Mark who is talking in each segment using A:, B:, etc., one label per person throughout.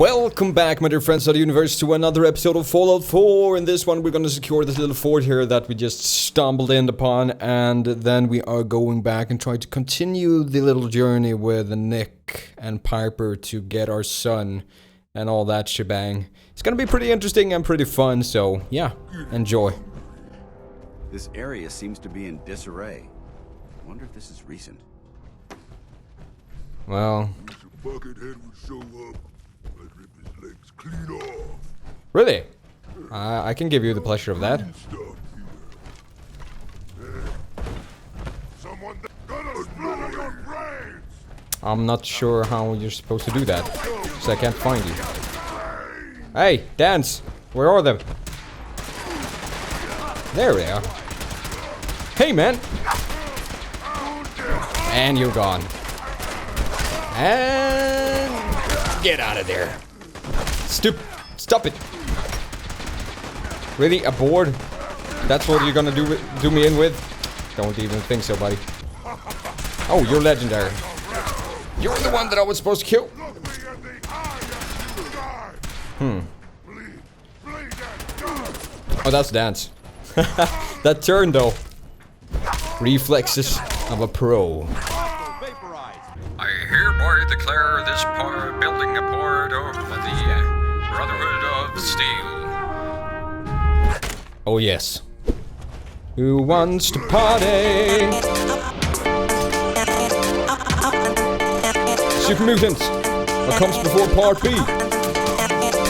A: Welcome back, my dear friends of the universe, to another episode of Fallout 4. In this one, we're gonna secure this little fort here that we just stumbled in upon, and then we are going back and try to continue the little journey with Nick and Piper to get our son and all that shebang. It's gonna be pretty interesting and pretty fun, so yeah, enjoy.
B: This area seems to be in disarray. I wonder if this is recent.
A: Well...
C: Buckethead would show up, I'd rip his legs clean off.
A: Really? I can give you the pleasure of that.
C: Someone gonna splatter your brains!
A: I'm not sure how you're supposed to do that, because I can't find you. Hey, dance! Where are they? There they are. Hey, man! And you're gone. And get out of there. Stop it. Really? A board? That's what you're gonna do me in with? Don't even think so, buddy. Oh, you're legendary. You're the one that I was supposed to kill. Oh, that's dance. That turn, though. Reflexes of a pro. I hereby declare this building a part of the Brotherhood of Steel. Oh yes. Who wants to party? Super Mutants. What comes before Part B?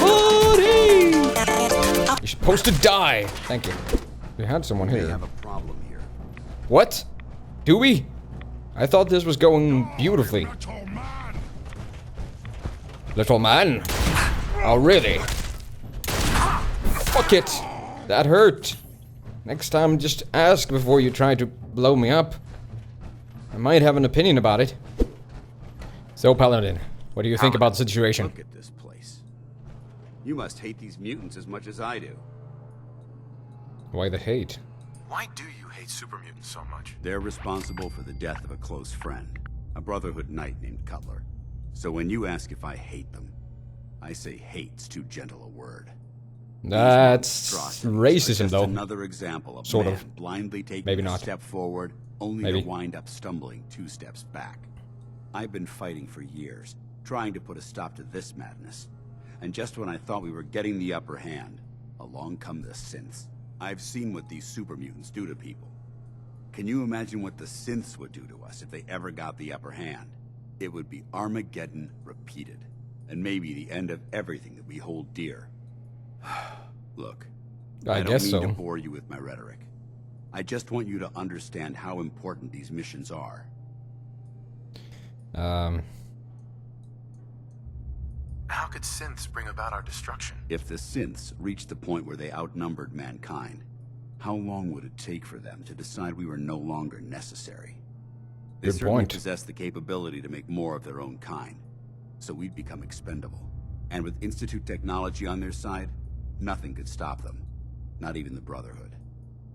A: Party! You're supposed to die. Thank you. We had someone here.
B: We have a problem here.
A: What? Do we? I thought this was going beautifully. Little man? Oh, really? Fuck it. That hurt. Next time, just ask before you try to blow me up. I might have an opinion about it. So, Paladin, what do you think about the situation?
B: Look at this place. You must hate these mutants as much as I do.
A: Why the hate?
D: Why do you hate super mutants so much?
B: They're responsible for the death of a close friend, a Brotherhood knight named Cutler. So when you ask if I hate them, I say hate's too gentle a word.
A: That's racism,
B: just
A: though.
B: Another example of
A: Sort
B: man
A: of.
B: blindly taking
A: Maybe
B: a
A: not.
B: step forward, only
A: Maybe.
B: to wind up stumbling 2 steps back. I've been fighting for years, trying to put a stop to this madness. And just when I thought we were getting the upper hand, along come the synths. I've seen what these super mutants do to people. Can you imagine what the synths would do to us if they ever got the upper hand? It would be Armageddon repeated, and maybe the end of everything that we hold dear. Look, I don't mean to bore you with my rhetoric. I just want you to understand how important these missions are.
D: How could synths bring about our destruction?
B: If the synths reached the point where they outnumbered mankind, how long would it take for them to decide we were no longer necessary? They
A: Good
B: certainly
A: point.
B: possess the capability to make more of their own kind, so we'd become expendable. And with Institute technology on their side, nothing could stop them, not even the Brotherhood.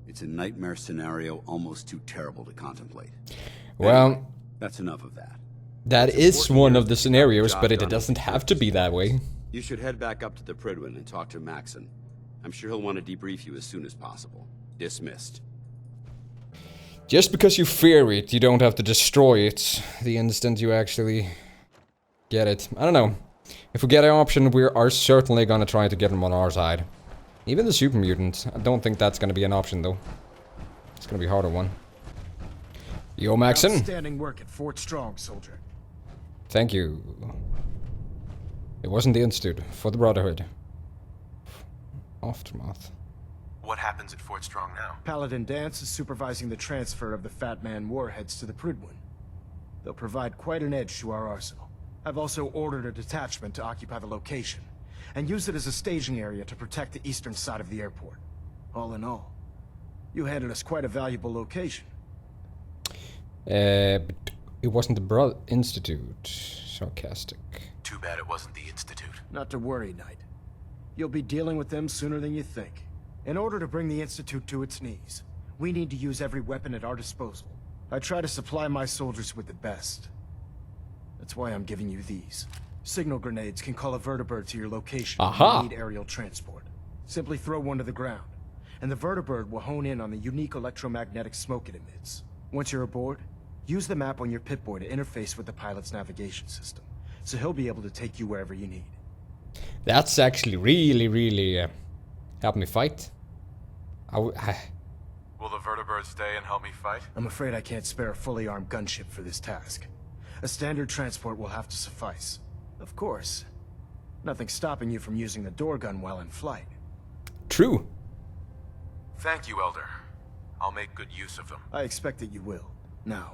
B: It's a nightmare scenario almost too terrible to contemplate.
A: Well,
B: Anyway, that's enough of that.
A: that
B: It's
A: is
B: important
A: one
B: here
A: of the
B: to get
A: scenarios,
B: job
A: but it
B: done
A: doesn't
B: with
A: have to be that way.
B: You should head back up to the Prydwen and talk to Maxon. I'm sure he'll want to debrief you as soon as possible. Dismissed.
A: Just because you fear it, you don't have to destroy it the instant you actually get it. I don't know. If we get an option, we are certainly gonna try to get them on our side. Even the super mutants. I don't think that's gonna be an option, though. It's gonna be a harder one. Yo, Maxon.
E: Outstanding work at Fort Strong, soldier.
A: Thank you. It wasn't the Institute, for the Brotherhood. Aftermath.
D: What happens at Fort Strong now?
E: Paladin Dance is supervising the transfer of the Fat Man warheads to the Prydwen. They'll provide quite an edge to our arsenal. I've also ordered a detachment to occupy the location, and use it as a staging area to protect the eastern side of the airport. All in all, you handed us quite a valuable location.
A: But it wasn't the Institute. Sarcastic.
D: Too bad it wasn't the Institute.
E: Not to worry, Knight. You'll be dealing with them sooner than you think. In order to bring the Institute to its knees, we need to use every weapon at our disposal. I try to supply my soldiers with the best. That's why I'm giving you these. Signal grenades can call a vertibird to your location
A: Aha.
E: when you need aerial transport. Simply throw one to the ground, and the vertibird will hone in on the unique electromagnetic smoke it emits. Once you're aboard, use the map on your Pip-Boy to interface with the pilot's navigation system, so he'll be able to take you wherever you need.
A: That's actually really help me fight.
D: Will the vertibird stay and help me fight?
E: I'm afraid I can't spare a fully armed gunship for this task. A standard transport will have to suffice. Of course, nothing stopping you from using the door gun while in flight.
A: True.
D: Thank you, Elder. I'll make good use of them.
E: I expect that you will. Now,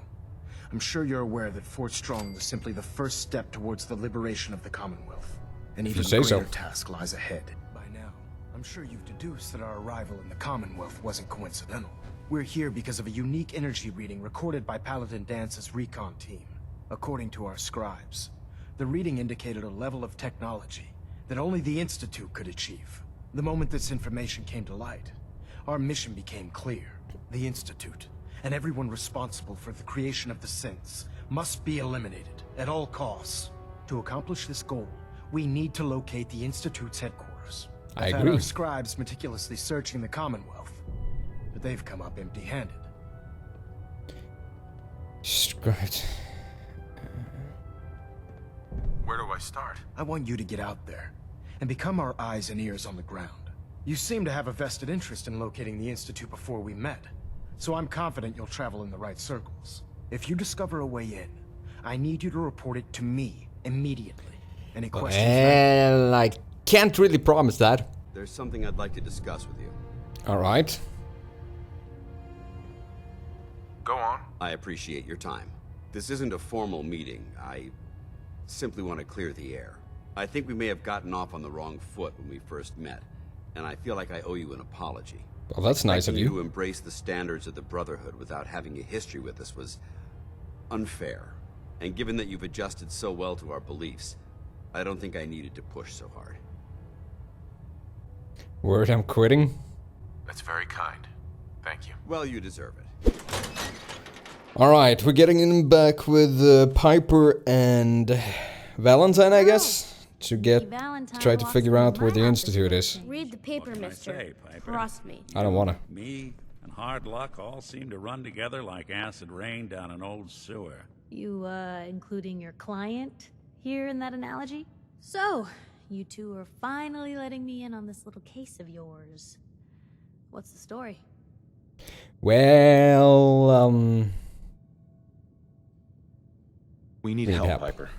E: I'm sure you're aware that Fort Strong was simply the first step towards the liberation of the Commonwealth. An even
A: say
E: greater
A: so.
E: task lies ahead. By now, I'm sure you've deduced that our arrival in the Commonwealth wasn't coincidental. We're here because of a unique energy reading recorded by Paladin Dance's recon team. According to our scribes, the reading indicated a level of technology that only the Institute could achieve. The moment this information came to light, our mission became clear. The Institute, and everyone responsible for the creation of the synths, must be eliminated at all costs. To accomplish this goal, we need to locate the Institute's headquarters.
A: I
E: I've had
A: agree.
E: our scribes meticulously searching the Commonwealth, but they've come up empty-handed.
A: Right.
D: Where do I start?
E: I want you to get out there and become our eyes and ears on the ground. You seem to have a vested interest in locating the Institute before we met, so I'm confident you'll travel in the right circles. If you discover a way in, I need you to report it to me immediately. Any questions?
A: Well, I can't really promise that.
B: There's something I'd like to discuss with you.
A: Alright.
D: Go on.
B: I appreciate your time. This isn't a formal meeting. I simply want to clear the air. I think we may have gotten off on the wrong foot when we first met, and I feel like I owe you an apology.
A: Well, that's nice of
B: Expecting
A: you.
B: to embrace the standards of the Brotherhood without having a history with us was unfair. And given that you've adjusted so well to our beliefs, I don't think I needed to push so hard.
A: Word, I'm quitting.
D: That's very kind. Thank you.
B: Well, you deserve it.
A: Alright, we're getting in back with Piper and Valentine, I guess, to try to figure out where the Institute is.
F: Read the paper,
G: What can I
F: mister.
G: say, Piper?
F: Trust me.
A: I don't wanna.
G: Me and hard luck all seem to run together like acid rain down an old sewer.
F: You, including your client here in that analogy? So, you two are finally letting me in on this little case of yours. What's the story?
A: Well,
H: We need
A: Need
H: help,
A: help.
H: Piper.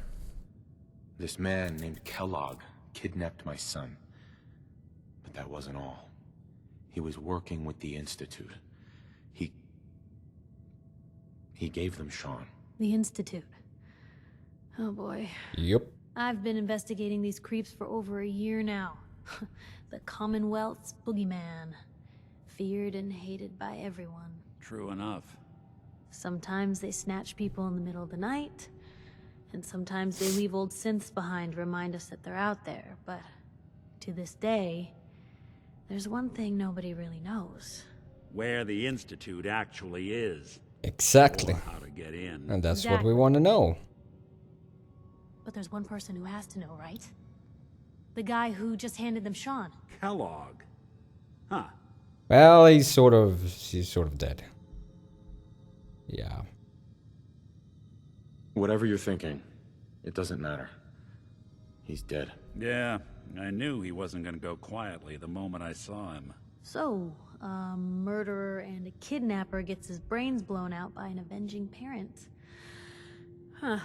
H: This man named Kellogg kidnapped my son. But that wasn't all. He was working with the Institute. He gave them Sean.
F: The Institute. Oh boy.
A: yep.
F: I've been investigating these creeps for over a year now. The Commonwealth's boogeyman. Feared and hated by everyone.
G: True enough.
F: Sometimes they snatch people in the middle of the night, and sometimes they leave old synths behind to remind us that they're out there, but to this day, there's one thing nobody really knows.
G: Where the Institute actually is.
A: Exactly.
G: Or how to get in.
A: And that's what
F: Exactly.
A: we want to know.
F: But there's one person who has to know, right? The guy who just handed them Sean.
G: Kellogg. Huh.
A: Well, he's sort of dead. Yeah.
H: Whatever you're thinking, it doesn't matter. He's dead.
G: Yeah, I knew he wasn't gonna go quietly the moment I saw him.
F: So, a murderer and a kidnapper gets his brains blown out by an avenging parent. Huh.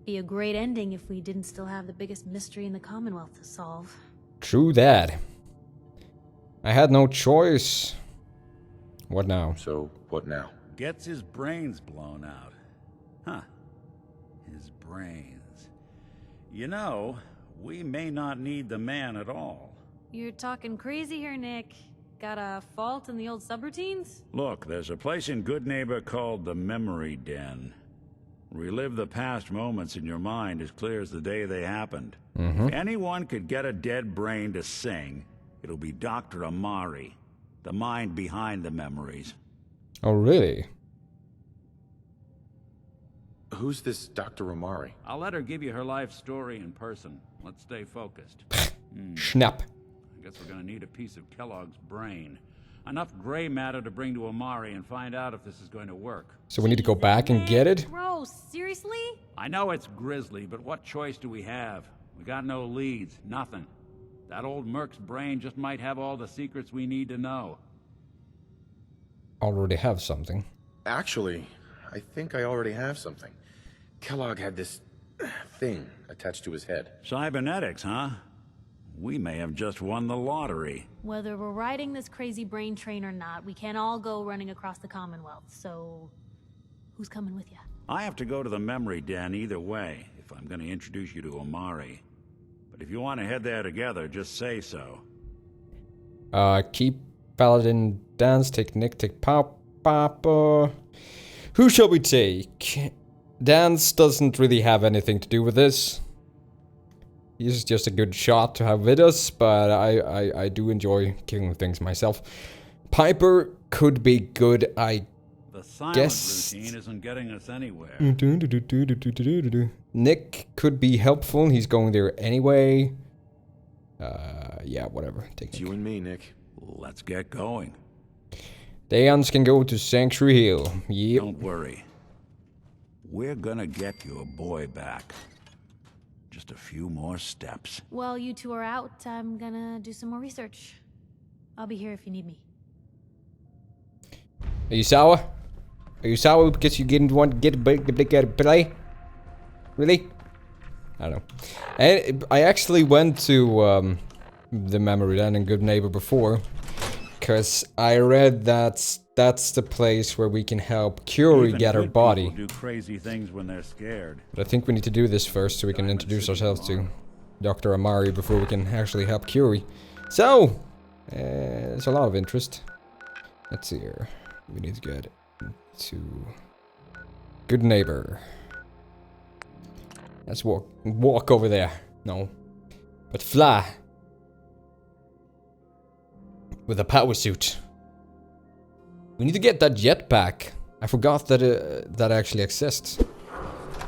F: Be a great ending if we didn't still have the biggest mystery in the Commonwealth to solve.
A: True that. I had no choice. What now?
H: So, what now?
G: Gets his brains blown out. Huh. His brains. You know, we may not need the man at all.
F: You're talking crazy here, Nick. Got a fault in the old subroutines?
G: Look, there's a place in Good Neighbor called the Memory Den. Relive the past moments in your mind as clear as the day they happened. If anyone could get a dead brain to sing, it'll be Dr. Amari, the mind behind the memories.
A: Oh, really?
H: Who's this Dr. Romari?
G: I'll let her give you her life story in person. Let's stay focused.
A: Snap.
G: I guess we're gonna need a piece of Kellogg's brain. Enough gray matter to bring to Amari and find out if this is going to work.
A: So we need to go back and get it?
F: Gross, seriously?
G: I know it's grisly, but what choice do we have? We got no leads, nothing. That old Merc's brain just might have all the secrets we need to know.
A: Already have something.
H: Actually, I think I already have something. Kellogg had this thing attached to his head.
G: Cybernetics, huh? We may have just won the lottery.
F: Whether we're riding this crazy brain train or not, we can't all go running across the Commonwealth, so... who's coming with you?
G: I have to go to the memory den either way, if I'm gonna introduce you to Amari. But if you want to head there together, just say so.
A: Keep Paladin dance, take Nick, take Pop. Who shall we take? Dance doesn't really have anything to do with this. He's just a good shot to have with us, but I do enjoy killing things myself. Piper could be good, I
G: The silent
A: guess.
G: routine isn't getting us anywhere.
A: Nick could be helpful, he's going there anyway. Yeah, whatever. Take
H: It's
A: Nick.
H: you and me, Nick.
G: Let's get going.
A: Daeons can go to Sanctuary Hill. Yep.
G: Don't worry. We're gonna get your boy back. Just a few more steps.
F: While you two are out, I'm gonna do some more research. I'll be here if you need me.
A: Are you sour? Are you sour because you didn't want to get a play? Really? I don't know. And I actually went to the memory den in Good Neighbor before, because I read that's the place where we can help Curie
G: Even
A: get her
G: good
A: body.
G: people do crazy things when they're scared.
A: But I think we need to do this first so we can introduce ourselves to Dr. Amari before we can actually help Curie. So, there's a lot of interest. Let's see here. We need to get to Good Neighbor. Let's walk over there. No. But fly. With a power suit. We need to get that jetpack. I forgot that that actually exists.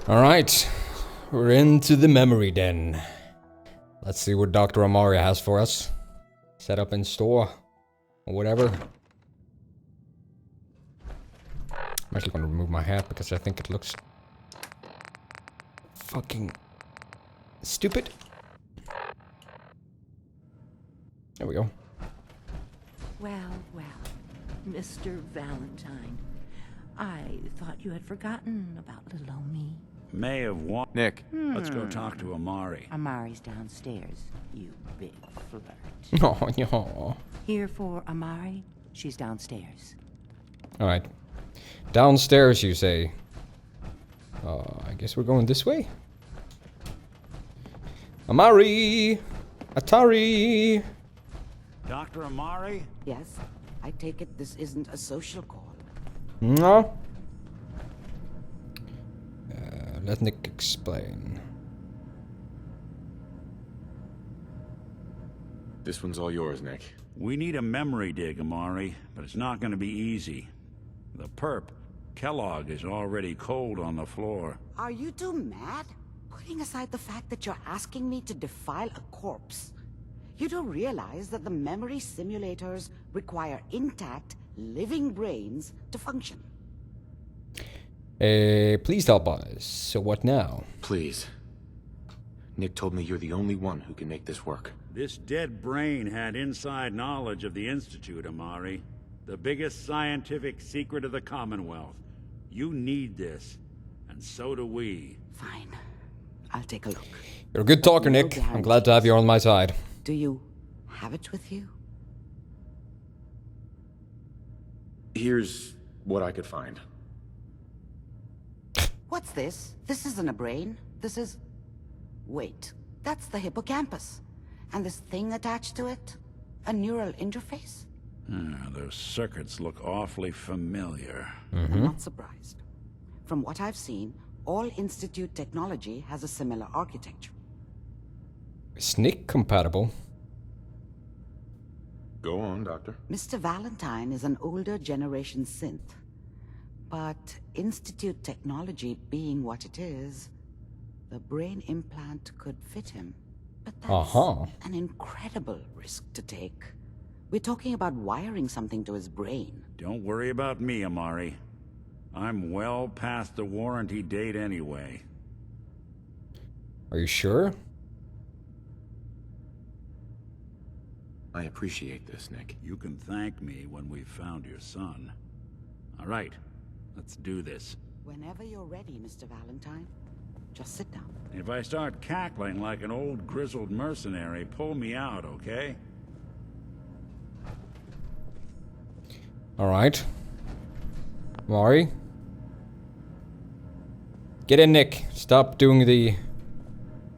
A: Alright. We're into the memory den. Let's see what Dr. Amari has for us. Set up in store. Or whatever. I'm actually gonna remove my hat because I think it looks fucking stupid. There we go.
I: Well, well, Mr. Valentine. I thought you had forgotten about little old me.
G: May have won.
H: Nick.
G: Let's go talk to Amari.
I: Amari's downstairs, you big flirt.
A: Oh, no.
I: Here for Amari, she's downstairs.
A: Alright. Downstairs, you say. I guess we're going this way. Amari! Atari!
G: Dr. Amari?
J: Yes, I take it this isn't a social call.
A: No. Let Nick explain.
H: This one's all yours, Nick.
G: We need a memory dig, Amari, but it's not going to be easy. The perp, Kellogg, is already cold on the floor.
J: Are you two mad? Putting aside the fact that you're asking me to defile a corpse, you do realize that the memory simulators require intact, living brains to function.
A: Please help us. So what now?
H: Please. Nick told me you're the only one who can make this work.
G: This dead brain had inside knowledge of the Institute, Amari. The biggest scientific secret of the Commonwealth. You need this, and so do we.
J: Fine. I'll take a look.
A: You're a good talker,
J: No
A: Nick. I'm glad to have you on my side.
J: Do you have it with you?
H: Here's what I could find.
J: What's this? This isn't a brain. This is... Wait. That's the hippocampus. And this thing attached to it? A neural interface?
G: Those circuits look awfully familiar.
J: I'm not surprised. From what I've seen, all Institute technology has a similar architecture.
A: Is Nick compatible?
H: Go on, Doctor.
J: Mr. Valentine is an older generation synth. But Institute technology being what it is, the brain implant could fit him. But that's an incredible risk to take. We're talking about wiring something to his brain.
G: Don't worry about me, Amari. I'm well past the warranty date anyway.
A: Are you sure?
H: I appreciate this, Nick.
G: You can thank me when we've found your son. All right, let's do this.
J: Whenever you're ready, Mr. Valentine. Just sit down.
G: If I start cackling like an old grizzled mercenary, pull me out, okay?
A: Alright. Mari. Get in, Nick. Stop doing the...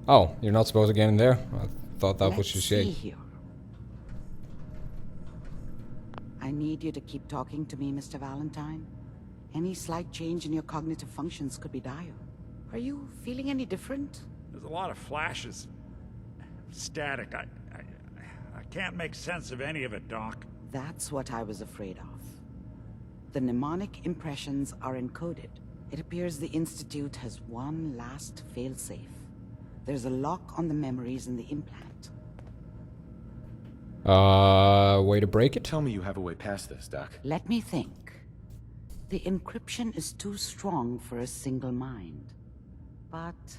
A: Oh, you're not supposed to get in there? I thought that was your shade.
J: Here. I need you to keep talking to me, Mr. Valentine. Any slight change in your cognitive functions could be dire. Are you feeling any different?
G: There's a lot of flashes. Static. I can't make sense of any of it, Doc.
J: That's what I was afraid of. The mnemonic impressions are encoded. It appears the Institute has one last failsafe. There's a lock on the memories in the implant.
A: Way to break it?
H: Tell me you have a way past this, Doc.
J: Let me think. The encryption is too strong for a single mind. But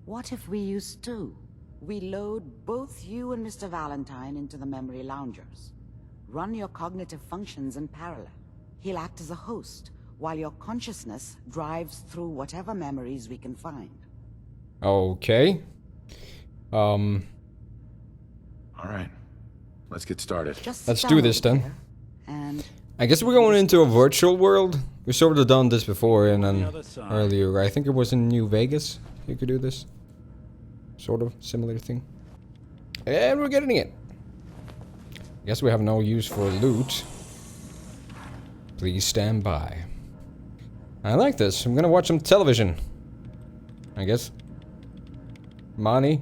J: what if we use two? We load both you and Mr. Valentine into the memory loungers. Run your cognitive functions in parallel. He'll act as a host, while your consciousness drives through whatever memories we can find.
A: Okay.
H: All right. Let's get started.
A: Let's do this then.
J: And
A: I guess we're going into a virtual world. We've sort of done this before in an earlier... I think it was in New Vegas. You could do this. Sort of similar thing. And we're getting it. Guess we have no use for loot. Please stand by. I like this. I'm gonna watch some television. I guess. Money.